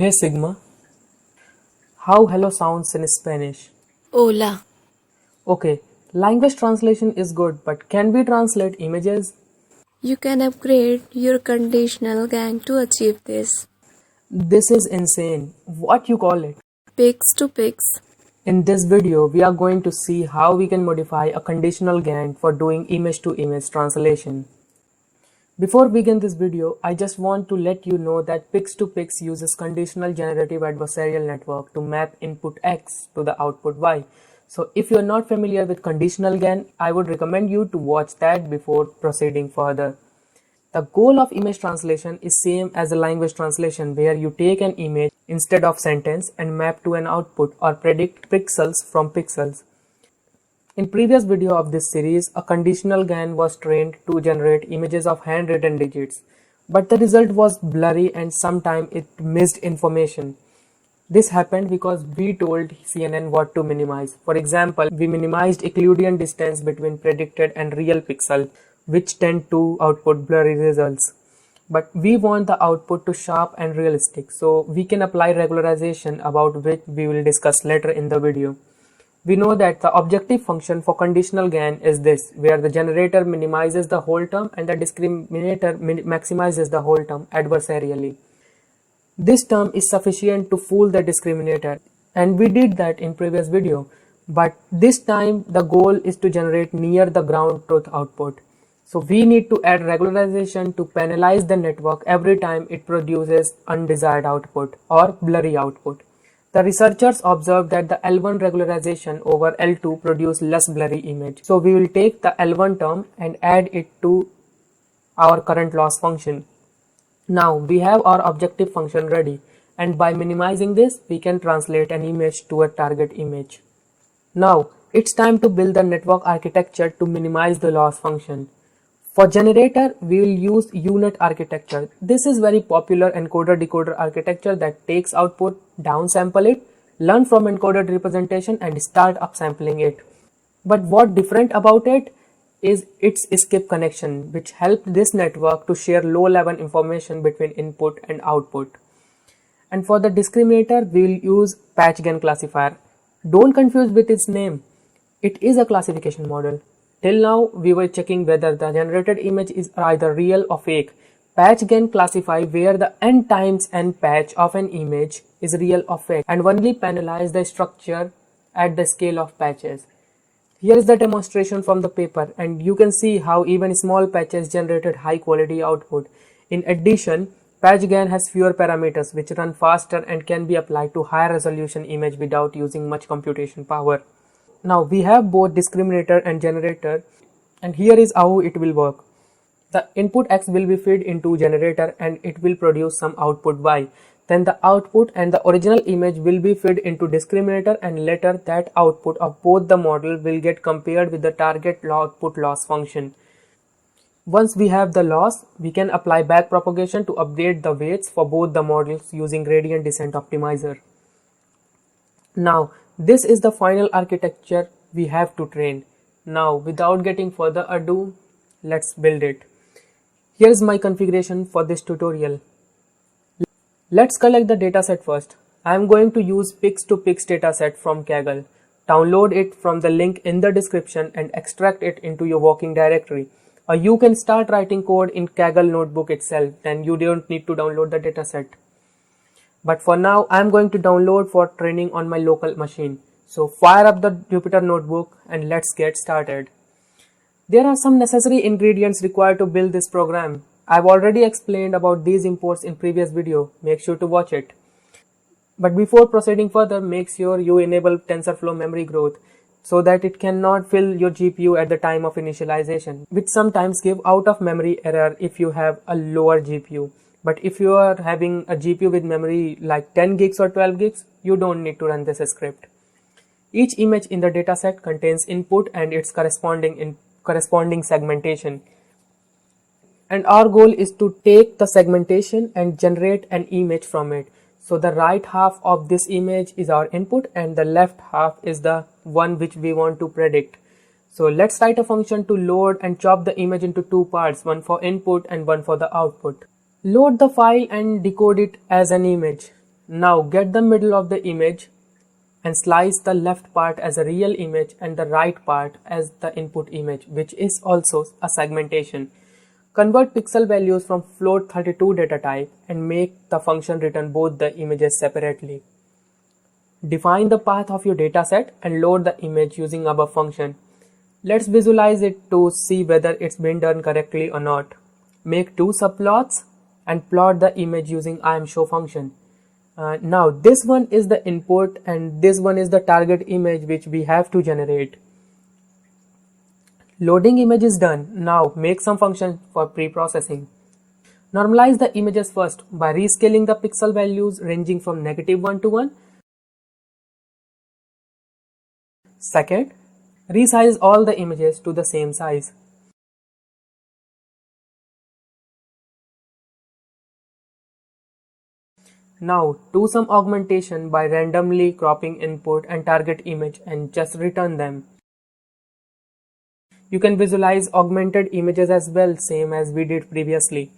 Hey Sigma, how hello sounds in Spanish? Hola. Okay, language translation is good, but can we translate images? You can upgrade your conditional gang to achieve this. This is insane. What you call it? Pics to pics. In this video, we are going to see how we can modify a conditional GAN for doing image to image translation. Before we begin this video, I just want to let you know that Pix2Pix uses conditional generative adversarial network to map input X to the output Y. So if you are not familiar with conditional GAN, I would recommend you to watch that before proceeding further. The goal of image translation is same as a language translation, where you take an image instead of sentence and map to an output or predict pixels from pixels. In previous video of this series, a conditional GAN was trained to generate images of handwritten digits, but the result was blurry and sometimes it missed information. This happened because we told CNN what to minimize. For example, we minimized Euclidean distance between predicted and real pixel, which tend to output blurry results. But we want the output to sharp and realistic, so we can apply regularization, about which we will discuss later in the video. We know that the objective function for conditional GAN is this, where the generator minimizes the whole term and the discriminator maximizes the whole term adversarially. This term is sufficient to fool the discriminator, and we did that in previous video, but this time the goal is to generate near the ground truth output. So we need to add regularization to penalize the network every time it produces undesired output or blurry output. The researchers observed that the L1 regularization over L2 produced less blurry image. So we will take the L1 term and add it to our current loss function. Now we have our objective function ready, and by minimizing this we can translate an image to a target image. Now it's time to build the network architecture to minimize the loss function. For generator, we will use UNet architecture. This is very popular encoder-decoder architecture that takes output, downsample it, learn from encoded representation and start upsampling it. But what different about it is its skip connection, which helped this network to share low-level information between input and output. And for the discriminator, we will use patch-GAN classifier. Don't confuse with its name. It is a classification model. Till now, we were checking whether the generated image is either real or fake. Patch-GAN classify where the n times n patch of an image is real or fake and only penalize the structure at the scale of patches. Here is the demonstration from the paper, and you can see how even small patches generated high quality output. In addition, patch-GAN has fewer parameters which run faster and can be applied to higher resolution image without using much computation power. Now we have both discriminator and generator, and here is how it will work. The input X will be fed into generator and it will produce some output Y. Then the output and the original image will be fed into discriminator, and later that output of both the model will get compared with the target output loss function. Once we have the loss, we can apply backpropagation to update the weights for both the models using gradient descent optimizer. Now, this is the final architecture we have to train. Now, without getting further ado, let's build it. Here is my configuration for this tutorial. Let's collect the dataset first. I am going to use Pix2Pix dataset from Kaggle. Download it from the link in the description and extract it into your working directory. Or you can start writing code in Kaggle notebook itself, then you don't need to download the dataset. But for now, I am going to download for training on my local machine. So fire up the Jupyter notebook and let's get started. There are some necessary ingredients required to build this program. I've already explained about these imports in previous video. Make sure to watch it. But before proceeding further, make sure you enable TensorFlow memory growth so that it cannot fill your GPU at the time of initialization, which sometimes give out of memory error if you have a lower GPU. But if you are having a GPU with memory like 10 gigs or 12 gigs, you don't need to run this script. Each image in the dataset contains input and its corresponding segmentation. And our goal is to take the segmentation and generate an image from it. So the right half of this image is our input and the left half is the one which we want to predict. So let's write a function to load and chop the image into two parts, one for input and one for the output. Load the file and decode it as an image. Now get the middle of the image and slice the left part as a real image and the right part as the input image, which is also a segmentation. Convert pixel values from float32 data type and make the function return both the images separately. Define the path of your dataset and load the image using above function. Let's visualize it to see whether it's been done correctly or not. Make two subplots and plot the image using IMShow function. Now this one is the input and this one is the target image which we have to generate. Loading image is done. Now make some function for pre-processing. Normalize the images first by rescaling the pixel values ranging from -1 to 1. Second, resize all the images to the same size. Now do some augmentation by randomly cropping input and target image and just return them. You can visualize augmented images as well, same as we did previously.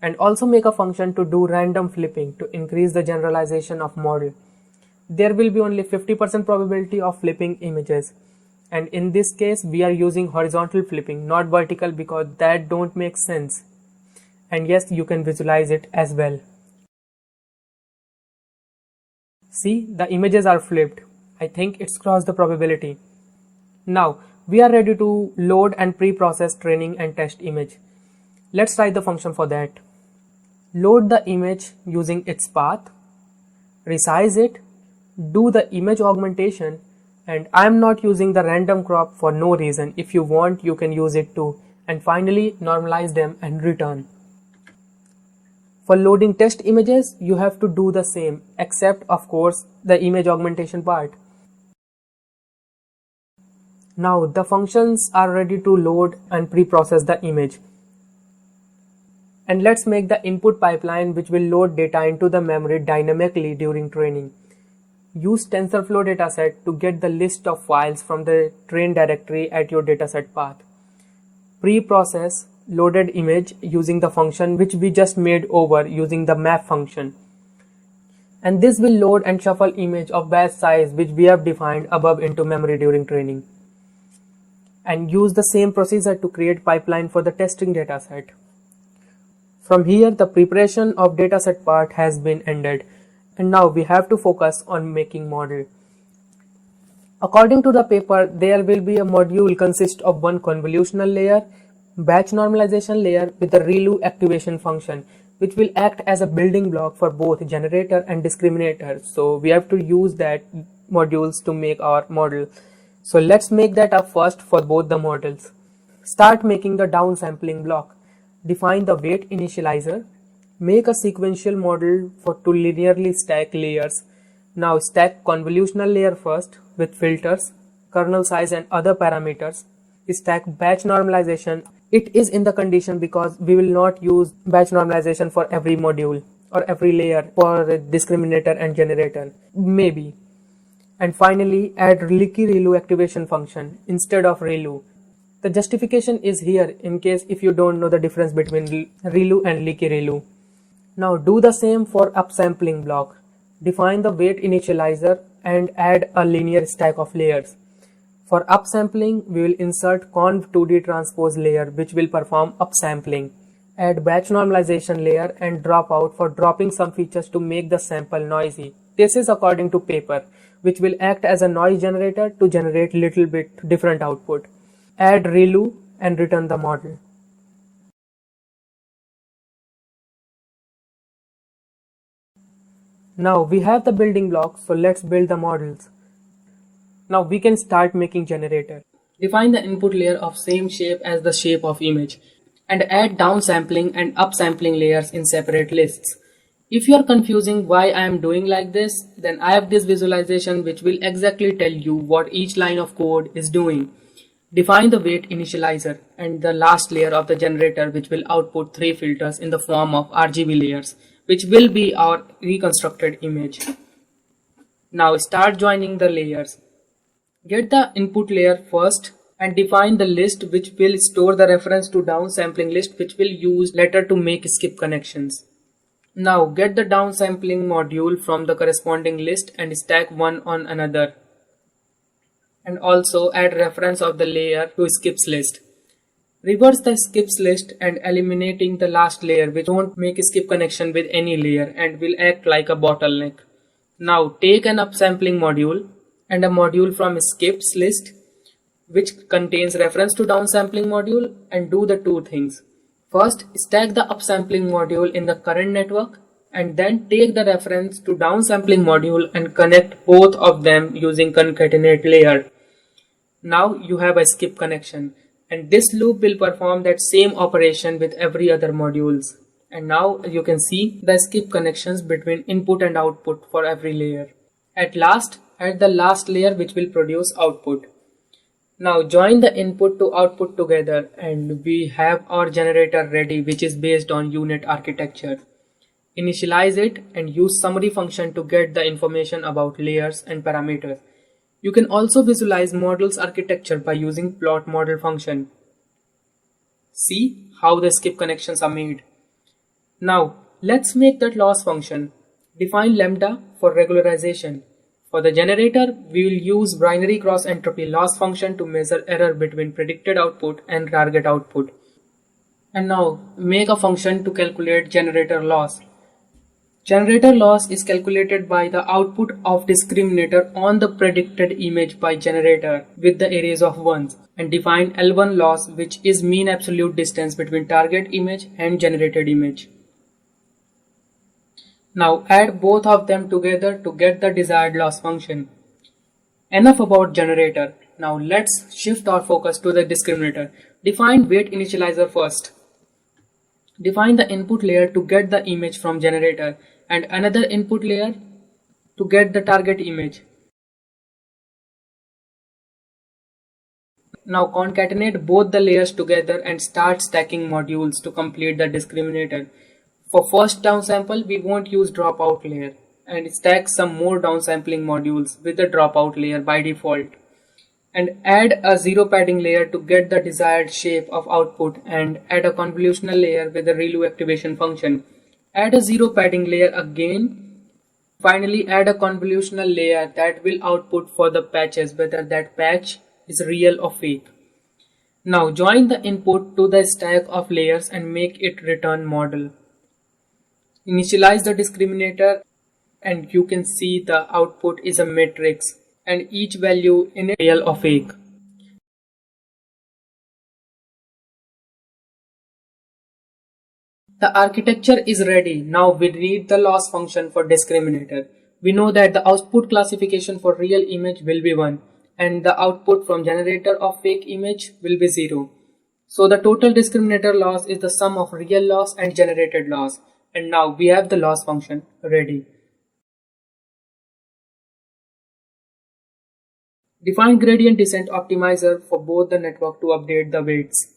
And also make a function to do random flipping to increase the generalization of model. There will be only 50% probability of flipping images. And in this case, we are using horizontal flipping, not vertical, because that don't make sense. And yes, you can visualize it as well. See, the images are flipped. I think it's crossed the probability. Now, we are ready to load and pre-process training and test image. Let's write the function for that. Load the image using its path, resize it, do the image augmentation, and I am not using the random crop for no reason. If you want, you can use it too. And finally, normalize them and return. For loading test images, you have to do the same, except of course the image augmentation part. Now the functions are ready to load and pre-process the image. And let's make the input pipeline which will load data into the memory dynamically during training. Use TensorFlow dataset to get the list of files from the train directory at your dataset path. Pre-process loaded image using the function which we just made over using the map function. And this will load and shuffle image of batch size which we have defined above into memory during training. And use the same procedure to create pipeline for the testing dataset. From here, the preparation of dataset part has been ended, and now we have to focus on making model. According to the paper, there will be a module consist of one convolutional layer, batch normalization layer with a ReLU activation function, which will act as a building block for both generator and discriminator. So we have to use that modules to make our model. So let's make that up first for both the models. Start making the downsampling block. Define the weight initializer. Make a sequential model to linearly stack layers. Now stack convolutional layer first with filters, kernel size and other parameters. Stack batch normalization. It is in the condition because we will not use batch normalization for every module or every layer for discriminator and generator. Maybe. And finally, add leaky ReLU activation function instead of ReLU. The justification is here in case if you don't know the difference between ReLU and leaky ReLU. Now do the same for upsampling block. Define the weight initializer and add a linear stack of layers. For upsampling, we will insert conv2D transpose layer which will perform upsampling. Add batch normalization layer and dropout for dropping some features to make the sample noisy. This is according to paper, which will act as a noise generator to generate little bit different output. Add ReLU and return the model. Now we have the building blocks, so let's build the models. Now we can start making generator. Define the input layer of same shape as the shape of image and add downsampling and upsampling layers in separate lists. If you are confusing why I am doing like this, then I have this visualization which will exactly tell you what each line of code is doing. Define the weight initializer and the last layer of the generator which will output 3 filters in the form of RGB layers, which will be our reconstructed image. Now start joining the layers. Get the input layer first and define the list which will store the reference to downsampling list which will use later to make skip connections. Now get the downsampling module from the corresponding list and stack one on another. And also add reference of the layer to skips list. Reverse the skips list and eliminating the last layer which won't make a skip connection with any layer and will act like a bottleneck. Now take an upsampling module and a module from skips list which contains reference to downsampling module and do the two things. First, stack the upsampling module in the current network and then take the reference to downsampling module and connect both of them using concatenate layer. Now you have a skip connection and this loop will perform that same operation with every other modules. And now you can see the skip connections between input and output for every layer. At last, add the last layer which will produce output. Now join the input to output together and we have our generator ready which is based on unit architecture. Initialize it and use summary function to get the information about layers and parameters. You can also visualize models architecture by using plot model function. See how the skip connections are made. Now let's make that loss function. Define lambda for regularization. For the generator, we will use binary cross entropy loss function to measure error between predicted output and target output. And now make a function to calculate generator loss. Generator loss is calculated by the output of discriminator on the predicted image by generator with the arrays of ones and define L1 loss which is mean absolute distance between target image and generated image. Now add both of them together to get the desired loss function. Enough about generator. Now let's shift our focus to the discriminator. Define weight initializer first. Define the input layer to get the image from generator and another input layer to get the target image. Now concatenate both the layers together and start stacking modules to complete the discriminator. For first downsample, we won't use dropout layer and stack some more downsampling modules with the dropout layer by default. And add a zero padding layer to get the desired shape of output and add a convolutional layer with the ReLU activation function. Add a zero padding layer again. Finally, add a convolutional layer that will output for the patches whether that patch is real or fake. Now join the input to the stack of layers and make it return model. Initialize the discriminator and you can see the output is a matrix and each value in it real or fake. The architecture is ready. Now we read the loss function for discriminator. We know that the output classification for real image will be 1 and the output from generator of fake image will be 0. So the total discriminator loss is the sum of real loss and generated loss. And now we have the loss function ready. Define gradient descent optimizer for both the network to update the weights.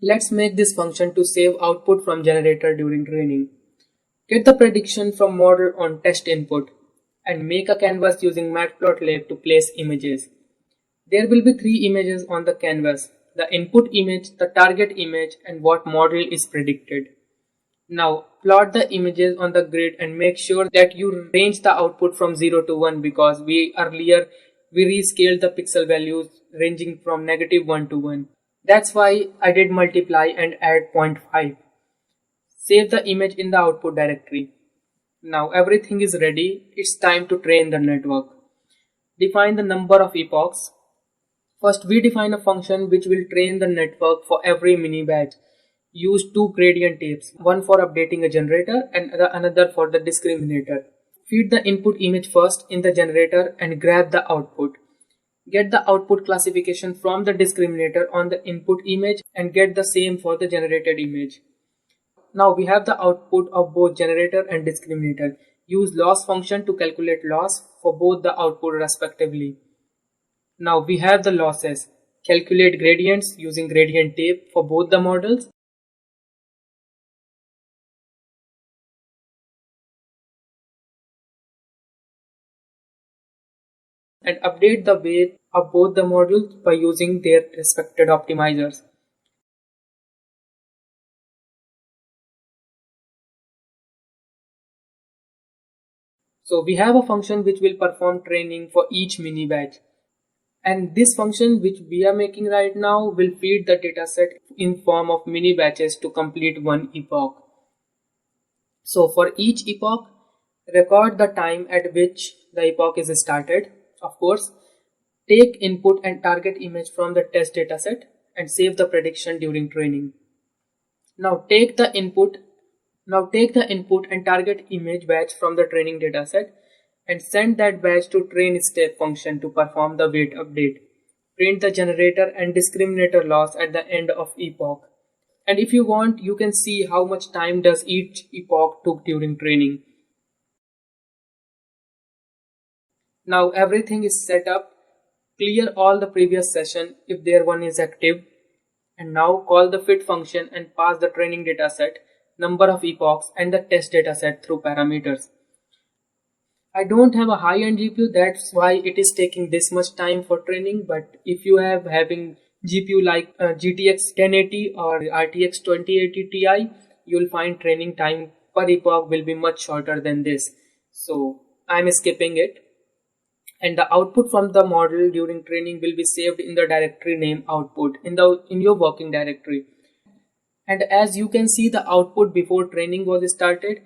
Let's make this function to save output from generator during training. Get the prediction from model on test input and make a canvas using matplotlib to place images. There will be 3 images on the canvas. The input image, the target image and what model is predicted. Now plot the images on the grid and make sure that you range the output from 0 to 1 because we rescaled the pixel values ranging from -1 to 1. That's why I did multiply and add 0.5. Save the image in the output directory. Now everything is ready. It's time to train the network. Define the number of epochs. First, we define a function which will train the network for every mini batch. Use 2 gradient tapes, one for updating a generator and another for the discriminator. Feed the input image first in the generator and grab the output. Get the output classification from the discriminator on the input image and get the same for the generated image. Now we have the output of both generator and discriminator. Use loss function to calculate loss for both the output respectively. Now we have the losses. Calculate gradients using gradient tape for both the models. And update the weight of both the models by using their respected optimizers. So we have a function which will perform training for each mini batch. And this function which we are making right now will feed the dataset in form of mini batches to complete one epoch. So for each epoch, record the time at which the epoch is started. Of course, take input and target image from the test dataset and save the prediction during training. Now take the input and target image batch from the training dataset and send that batch to train step function to perform the weight update. Print the generator and discriminator loss at the end of epoch. And if you want, you can see how much time does each epoch took during training. Now everything is set up. Clear all the previous session if there one is active. And now call the fit function and pass the training dataset, number of epochs and the test dataset through parameters. I don't have a high-end GPU, that's why it is taking this much time for training, but if you have having GPU like GTX 1080 or RTX 2080 Ti, you will find training time per epoch will be much shorter than this. So I'm skipping it. And the output from the model during training will be saved in the directory name output in your working directory. And as you can see, the output before training was started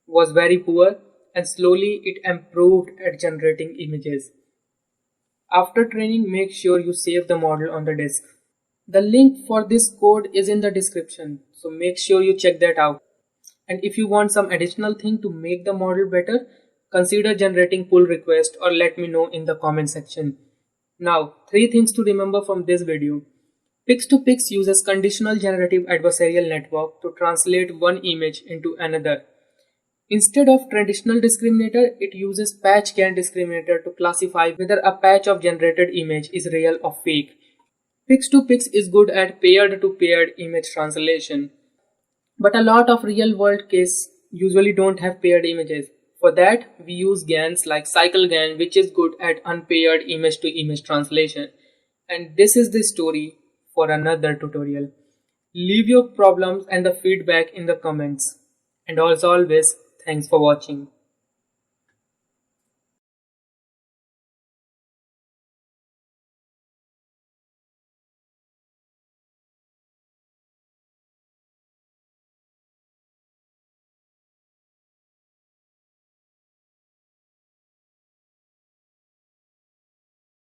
was very poor, and slowly it improved at generating images. After training, make sure you save the model on the disk. The link for this code is in the description, so make sure you check that out. And if you want some additional thing to make the model better, consider generating pull request or let me know in the comment section. Now, 3 things to remember from this video. Pix2Pix uses conditional generative adversarial network to translate one image into another. Instead of traditional discriminator, it uses patch-can discriminator to classify whether a patch of generated image is real or fake. Pix2Pix is good at paired-to-paired image translation. But a lot of real-world cases usually don't have paired images. For that, we use GANs like CycleGAN, which is good at unpaired image-to-image translation. And this is the story for another tutorial. Leave your problems and the feedback in the comments. And as always, thanks for watching.